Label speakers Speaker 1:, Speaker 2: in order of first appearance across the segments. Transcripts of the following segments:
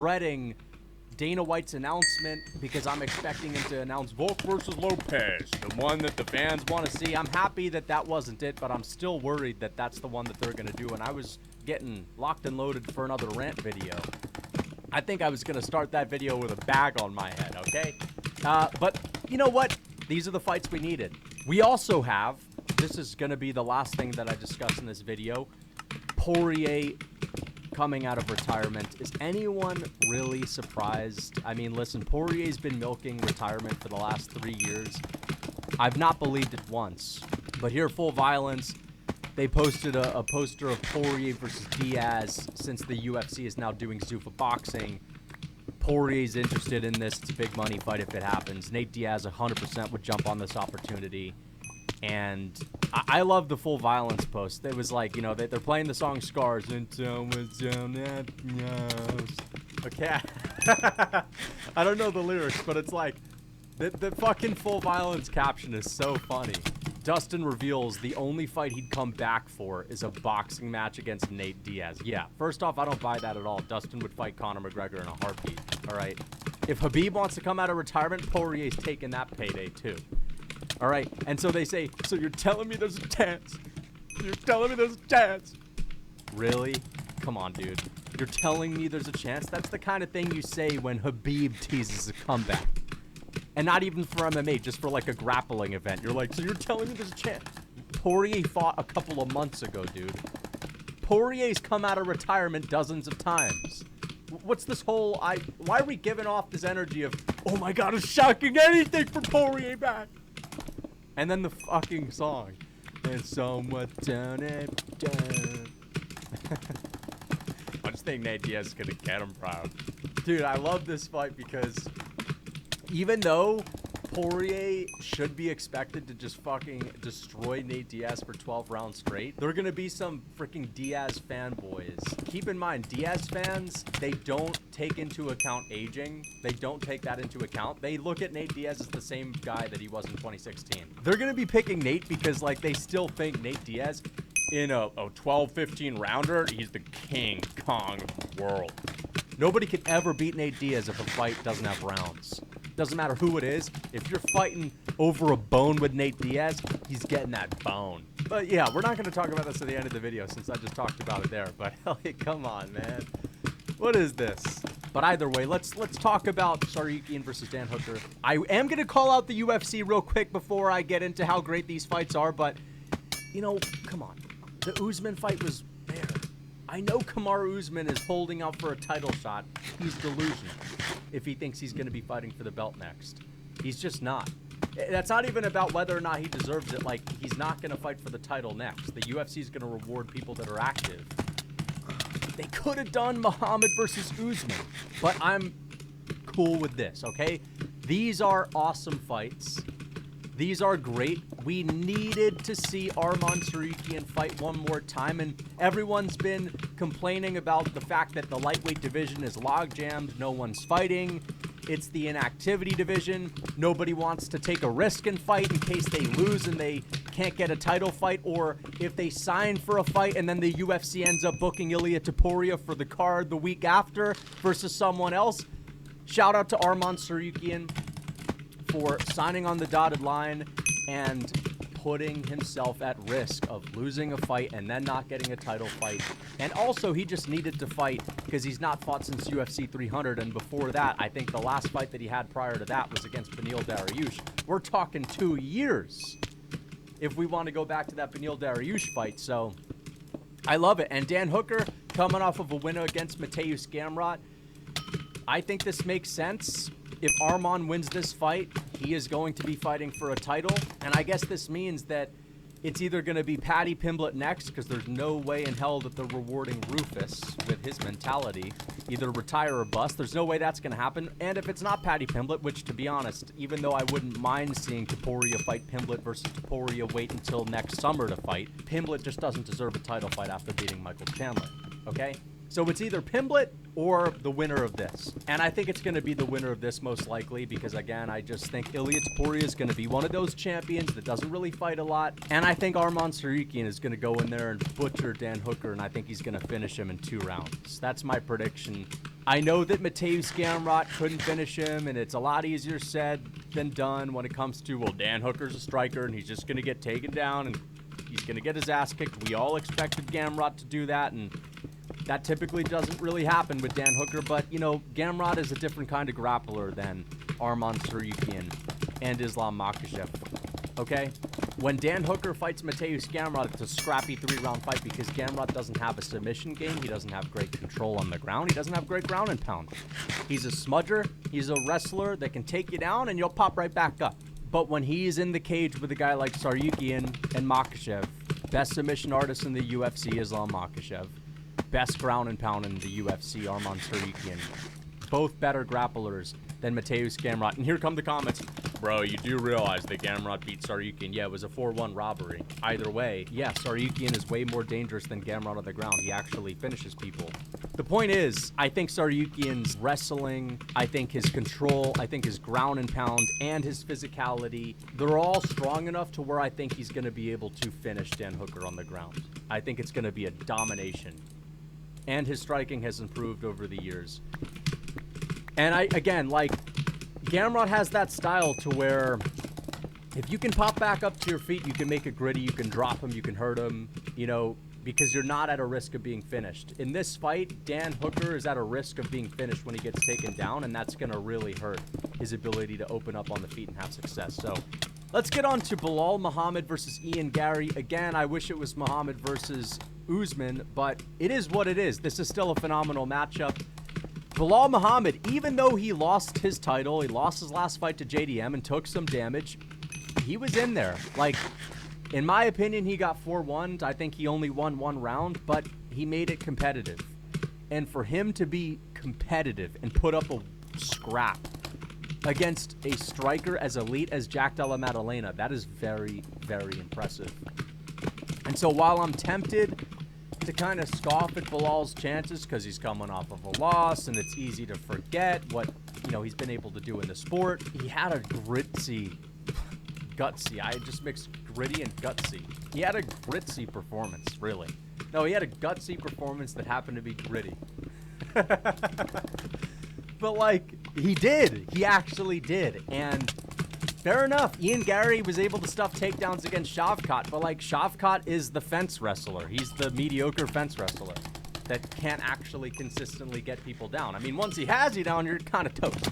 Speaker 1: dreading Dana White's announcement because I'm expecting him to announce Volk versus Lopez, the one that the fans want to see. I'm happy that that wasn't it, but I'm still worried that that's the one that they're going to do. And I was getting locked and loaded for another rant video. I think I was going to start that video with a bag on my head, okay? But you know what? These are the fights we needed. We also have, this is going to be the last thing that I discuss in this video, Poirier coming out of retirement. Is anyone really surprised? I mean, listen, Poirier's been milking retirement for the last 3 years. I've not believed it once. But here, Full Violence, they posted a poster of Poirier versus Diaz since the UFC is now doing Zuffa Boxing. Poirier's interested in this. It's a big money fight if it happens. Nate Diaz 100% would jump on this opportunity. And I love the Full Violence post. It was like, you know, they're playing the song Scars. Okay. I don't know the lyrics, but it's like, the fucking Full Violence caption is so funny. Dustin reveals the only fight he'd come back for is a boxing match against Nate Diaz. Yeah, first off, I don't buy that at all. Dustin would fight Conor McGregor in a heartbeat, all right? If Khabib wants to come out of retirement, Poirier's taking that payday too. All right, and so they say, so you're telling me there's a chance? You're telling me there's a chance? Really? Come on, dude. You're telling me there's a chance? That's the kind of thing you say when Khabib teases a comeback. And not even for MMA, just for like a grappling event. You're like, so you're telling me there's a chance? Poirier fought a couple of months ago, dude. Poirier's come out of retirement dozens of times. What's this whole, why are we giving off this energy of, oh my God, it's shocking, anything for Poirier back? And then the fucking song. And somewhat down and down. I just think Nate Diaz is gonna get him proud. Dude, I love this fight because even though Poirier should be expected to just fucking destroy Nate Diaz for 12 rounds straight, there are gonna be some freaking Diaz fanboys. Keep in mind, Diaz fans, they don't take into account aging. They don't take that into account. They look at Nate Diaz as the same guy that he was in 2016. They're gonna be picking Nate because like they still think Nate Diaz in a 12-15 rounder, he's the King Kong of the world. Nobody can ever beat Nate Diaz if a fight doesn't have rounds. Doesn't matter who it is. If you're fighting over a bone with Nate Diaz, he's getting that bone. But yeah, we're not going to talk about this at the end of the video since I just talked about it there. But hey, come on, man. What is this? But either way, let's talk about Tsarukyan versus Dan Hooker. I am going to call out the UFC real quick before I get into how great these fights are. But, you know, come on. The Usman fight was there. I know Kamaru Usman is holding out for a title shot. He's delusional if he thinks he's going to be fighting for the belt next. He's just not. That's not even about whether or not he deserves it. Like, he's not going to fight for the title next. The UFC is going to reward people that are active. They could have done Muhammad versus Usman, but I'm cool with this, okay? These are awesome fights. These are great. We needed to see Arman Tsarukyan fight one more time, and everyone's been complaining about the fact that the lightweight division is log-jammed. No one's fighting. It's the inactivity division. Nobody wants to take a risk and fight in case they lose and they can't get a title fight, or if they sign for a fight and then the UFC ends up booking Ilia Topuria for the card the week after versus someone else. Shout out to Arman Tsarukyan for signing on the dotted line and putting himself at risk of losing a fight and then not getting a title fight. And also, he just needed to fight because he's not fought since UFC 300. And before that, I think the last fight that he had prior to that was against Beneil Dariush. We're talking 2 years if we want to go back to that Beneil Dariush fight. So I love it. And Dan Hooker coming off of a win against Mateusz Gamrot. I think this makes sense. If Arman wins this fight, he is going to be fighting for a title. And I guess this means that it's either going to be Paddy Pimblett next, because there's no way in hell that they're rewarding Rufus with his mentality. Either retire or bust. There's no way that's going to happen. And if it's not Paddy Pimblett, which to be honest, even though I wouldn't mind seeing Topuria fight Pimblett versus Topuria wait until next summer to fight, Pimblett just doesn't deserve a title fight after beating Michael Chandler. Okay? So it's either Pimblett or the winner of this. And I think it's going to be the winner of this most likely because, again, I just think Ilia Topuria is going to be one of those champions that doesn't really fight a lot. And I think Arman Tsarukyan is going to go in there and butcher Dan Hooker, and I think he's going to finish him in 2 rounds. That's my prediction. I know that Mateusz Gamrot couldn't finish him, and it's a lot easier said than done when it comes to, well, Dan Hooker's a striker, and he's just going to get taken down, and he's going to get his ass kicked. We all expected Gamrot to do that, and that typically doesn't really happen with Dan Hooker, but, you know, Gamrot is a different kind of grappler than Arman Tsarukyan and Islam Makhachev, okay? When Dan Hooker fights Mateusz Gamrot, it's a scrappy 3-round fight because Gamrot doesn't have a submission game. He doesn't have great control on the ground. He doesn't have great ground and pound. He's a smudger. He's a wrestler that can take you down, and you'll pop right back up. But when he's in the cage with a guy like Tsarukyan and Makhachev, best submission artist in the UFC, Islam Makhachev, best ground and pound in the UFC, Arman Tsarukyan. Both better grapplers than Mateusz Gamrot. And here come the comments. Bro, you do realize that Gamrot beat Tsarukyan. Yeah, it was a 4-1 robbery. Either way, yeah, Tsarukyan is way more dangerous than Gamrot on the ground. He actually finishes people. The point is, I think Tsarukyan's wrestling, I think his control, I think his ground and pound, and his physicality, they're all strong enough to where I think he's going to be able to finish Dan Hooker on the ground. I think it's going to be a domination. And his striking has improved over the years. And again, like, Gamrot has that style to where if you can pop back up to your feet, you can make it gritty, you can drop him, you can hurt him, you know, because you're not at a risk of being finished. In this fight, Dan Hooker is at a risk of being finished when he gets taken down, and that's going to really hurt his ability to open up on the feet and have success. So let's get on to Belal Muhammad versus Ian Garry. Again, I wish it was Muhammad versus Usman, but it is what it is. This is still a phenomenal matchup. Belal Muhammad, even though he lost his title, he lost his last fight to JDM and took some damage, he was in there. Like, in my opinion, he got 4-1. I think he only won 1 round, but he made it competitive. And for him to be competitive and put up a scrap against a striker as elite as Jack Della Maddalena, that is very, very impressive. And so while I'm tempted to kind of scoff at Belal's chances because he's coming off of a loss and it's easy to forget what, you know, he's been able to do in the sport, he had a gutsy, I just mixed gritty and gutsy. He had a gritty performance, really. No, he had a gutsy performance that happened to be gritty. But, like, he did. He actually did. And fair enough. Ian Garry was able to stuff takedowns against Shavkat, but, like, Shavkat is the fence wrestler. He's the mediocre fence wrestler that can't actually consistently get people down. I mean, once he has you down, you're kind of toast.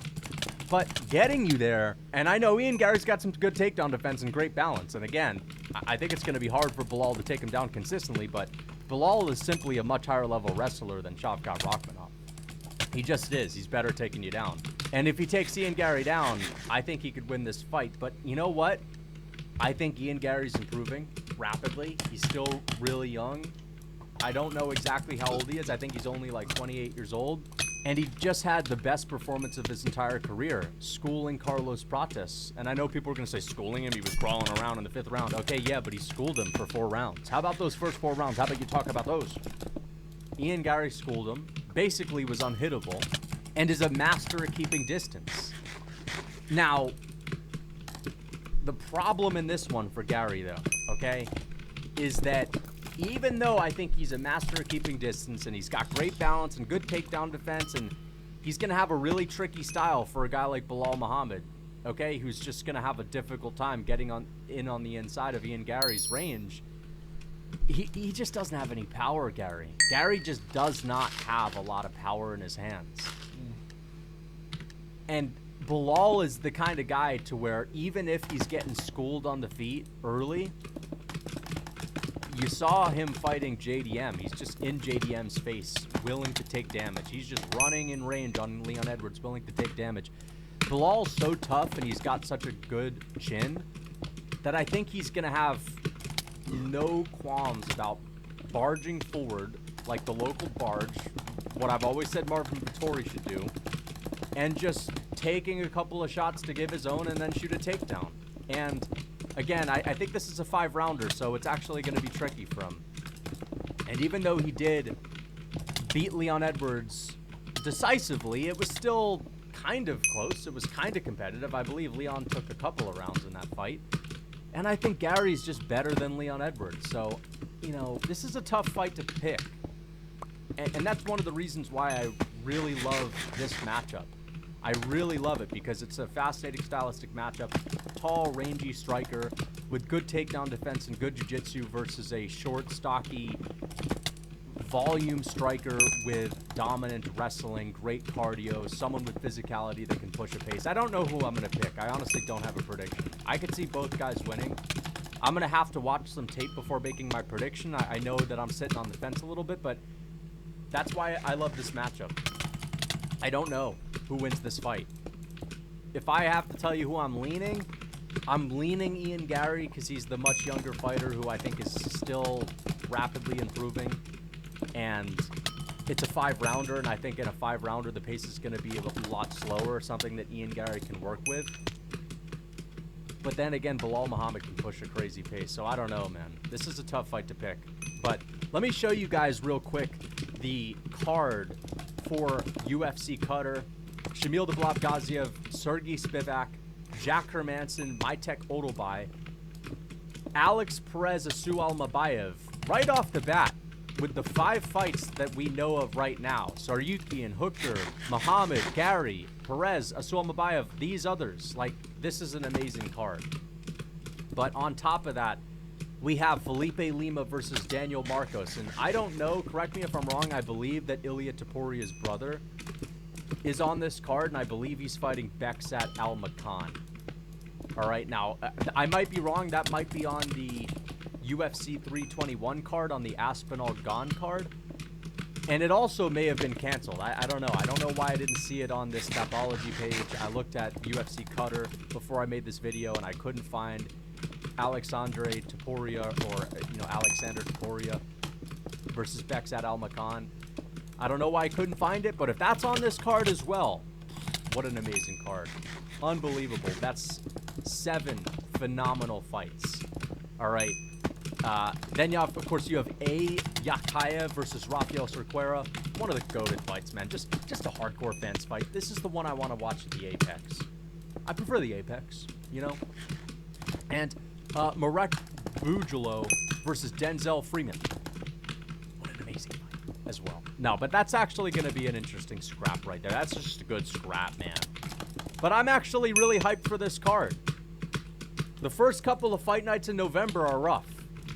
Speaker 1: But getting you there, and I know Ian Garry's got some good takedown defense and great balance. And again, I think it's going to be hard for Belal to take him down consistently, but Belal is simply a much higher level wrestler than Shavkat Rakhmonov. He just is. He's better taking you down. And if he takes Ian Garry down, I think he could win this fight. But you know what? I think Ian Garry's improving rapidly. He's still really young. I don't know exactly how old he is. I think he's only like 28 years old. And he just had the best performance of his entire career, schooling Carlos Prates. And I know people are going to say, schooling him? He was crawling around in the 5th round. Okay, yeah, but he schooled him for 4 rounds. How about those first 4 rounds? How about you talk about those? Ian Garry schooled him, basically was unhittable, and is a master at keeping distance. Now, the problem in this one for Garry, though, okay, is that even though I think he's a master at keeping distance and he's got great balance and good takedown defense and he's going to have a really tricky style for a guy like Belal Muhammad, okay, who's just going to have a difficult time getting on the inside of Ian Garry's range, he just doesn't have any power, Garry. Garry just does not have a lot of power in his hands. And Belal is the kind of guy to where even if he's getting schooled on the feet early, you saw him fighting JDM. He's just in JDM's face, willing to take damage. He's just running in range on Leon Edwards, willing to take damage. Belal's so tough and he's got such a good chin that I think he's going to have no qualms about barging forward like the local barge, what I've always said Marvin Vettori should do, and just taking a couple of shots to give his own and then shoot a takedown. And again, I think this is a 5-rounder, so it's actually going to be tricky for him. And even though he did beat Leon Edwards decisively. It was still kind of close. It was kind of competitive. I believe Leon took a couple of rounds in that fight. And I think Gary's just better than Leon Edwards. So, you know, this is a tough fight to pick. And that's one of the reasons why I really love this matchup. I really love it because it's a fascinating stylistic matchup. Tall, rangy striker with good takedown defense and good jiu-jitsu versus a short, stocky, volume striker with dominant wrestling, great cardio, someone with physicality that can push a pace. I don't know who I'm going to pick. I honestly don't have a prediction. I could see both guys winning. I'm going to have to watch some tape before making my prediction. I know that I'm sitting on the fence a little bit, but that's why I love this matchup. I don't know who wins this fight. If I have to tell you who I'm leaning Ian Garry because he's the much younger fighter who I think is still rapidly improving. And it's a 5-rounder, and I think in a 5-rounder the pace is going to be a lot slower, something that Ian Garry can work with. But then again, Belal Muhammad can push a crazy pace, so I don't know, man. This is a tough fight to pick. But let me show you guys real quick the card for UFC Qatar. Shamil Devlab-Gaziev, Sergey Spivak, Jack Hermansson, Maitek Odolbai, Alex Perez Asu Almabayev, right off the bat, with the 5 fights that we know of right now. Saryukian, Hooker, Muhammad, Gary, Perez, Asu Almabayev, these others. Like, this is an amazing card. But on top of that, we have Felipe Lima versus Daniel Marcos. And I don't know, correct me if I'm wrong, I believe that Ilia Topuria's brother is on this card, and I believe he's fighting Beksat Almakhan. All right, now, I might be wrong. That might be on the UFC 321 card, on the Aspinall Gone card. And it also may have been canceled. I don't know. I don't know why I didn't see it on this Tapology page. I looked at UFC Qatar before I made this video, and I couldn't find Alexandre Topuria or, you know, Alexander Topuria versus Beksat Almakhan. I don't know why I couldn't find it, but if that's on this card as well, what an amazing card. Unbelievable. That's 7 phenomenal fights. All right. Then, of course, you have A. Yakayev versus Rafael Cerqueira. One of the goated fights, man. Just a hardcore fans fight. This is the one I want to watch at the Apex. I prefer the Apex, you know? And Marek Bujalo versus Denzel Freeman. What an amazing fight as well. No, but that's actually going to be an interesting scrap right there. That's just a good scrap, man. But I'm actually really hyped for this card. The first couple of fight nights in November are rough.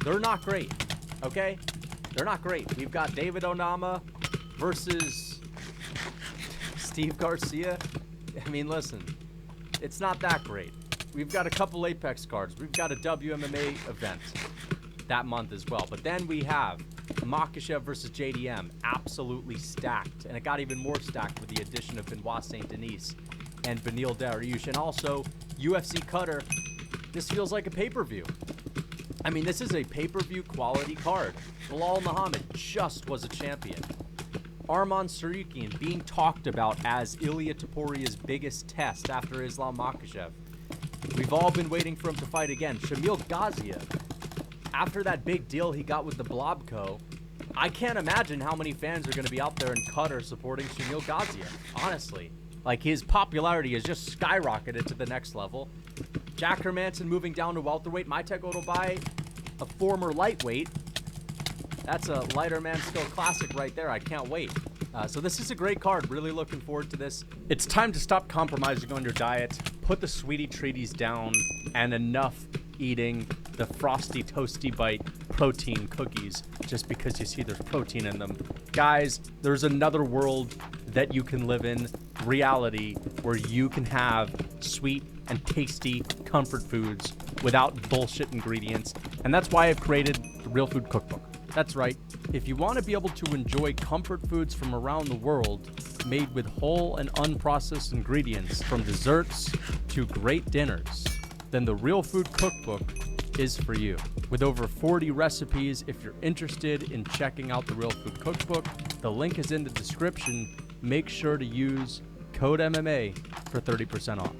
Speaker 1: They're not great, okay? They're not great. We've got David Onama versus Steve Garcia. I mean, listen, it's not that great. We've got a couple Apex cards. We've got a WMMA event that month as well. But then we have Makhachev versus JDM, absolutely stacked. And it got even more stacked with the addition of Benoit Saint Denis and Beneil Dariush. And also, UFC Qatar, this feels like a pay-per-view. I mean, this is a pay-per-view quality card. Belal Muhammad just was a champion. Arman Tsarukyan being talked about as Ilia Topuria's biggest test after Islam Makhachev. We've all been waiting for him to fight again. Shamil Gaziev, after that big deal he got with the Blobco, I can't imagine how many fans are going to be out there in Qatar supporting Shamil Gaziev, honestly. Like, his popularity has just skyrocketed to the next level. Jack Hermansson moving down to welterweight. Maitek Odolbai, a former lightweight. That's a lighter man still classic right there. I can't wait. So this is a great card. Really looking forward to this. It's time to stop compromising on your diet. Put the sweetie treaties down and enough eating the frosty toasty bite protein cookies just because you see there's protein in them. Guys, there's another world that you can live in, reality, where you can have sweet and tasty comfort foods without bullshit ingredients. And that's why I've created the Real Food Cookbook. That's right. If you want to be able to enjoy comfort foods from around the world made with whole and unprocessed ingredients, from desserts to great dinners, then the Real Food Cookbook is for you. With over 40 recipes, if you're interested in checking out the Real Food Cookbook, the link is in the description. Make sure to use code MMA for 30% off.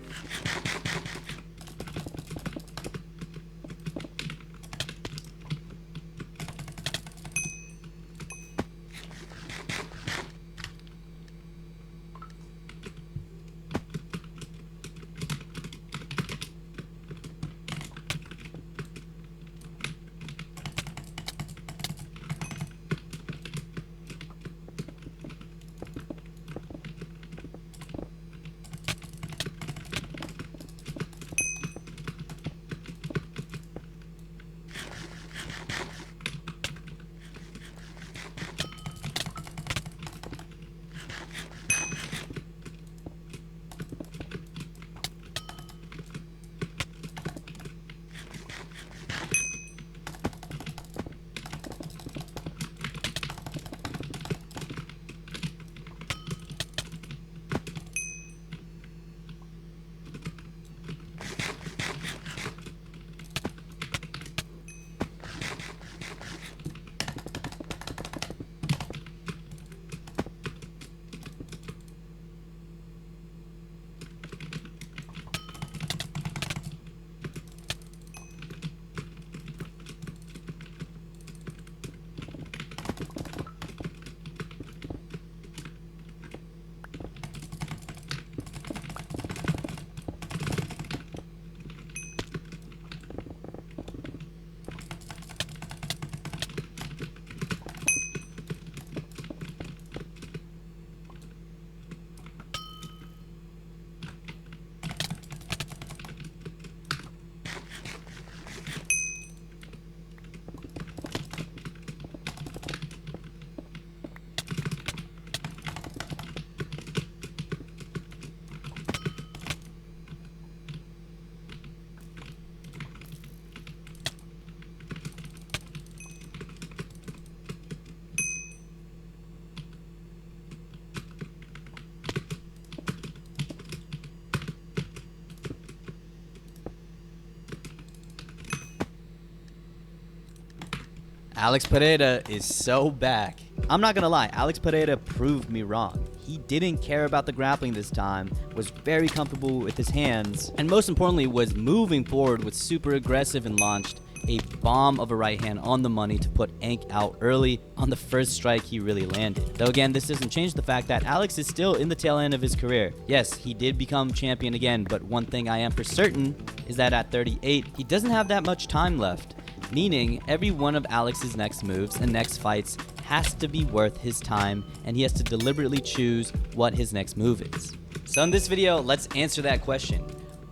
Speaker 2: Alex Pereira is so back. I'm not gonna lie, Alex Pereira proved me wrong. He didn't care about the grappling this time, was very comfortable with his hands, and most importantly was moving forward with super aggressive and launched a bomb of a right hand on the money to put Ank out early on the first strike he really landed. Though again, this doesn't change the fact that Alex is still in the tail end of his career. Yes, he did become champion again, but one thing I am for certain is that at 38, he doesn't have that much time left, meaning every one of Alex's next moves and next fights has to be worth his time, and he has to deliberately choose what his next move is. So in this video, let's answer that question.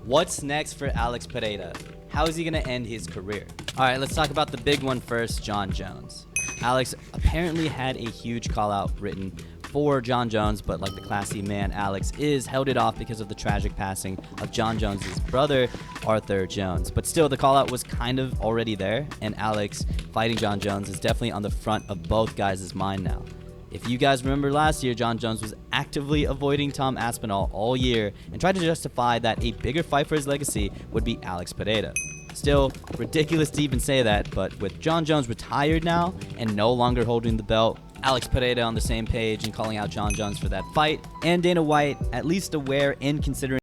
Speaker 2: What's next for Alex Pereira? How is he going to end his career? All right, let's talk about the big one first, Jon Jones. Alex apparently had a huge call out written for Jon Jones, but like the classy man Alex is, held it off because of the tragic passing of Jon Jones' brother, Arthur Jones. But still, the call out was kind of already there, and Alex fighting Jon Jones is definitely on the front of both guys' mind now. If you guys remember last year, Jon Jones was actively avoiding Tom Aspinall all year and tried to justify that a bigger fight for his legacy would be Alex Pereira. Still, ridiculous to even say that, but with Jon Jones retired now and no longer holding the belt, Alex Pereira on the same page and calling out Jon Jones for that fight, and Dana White at least aware and considering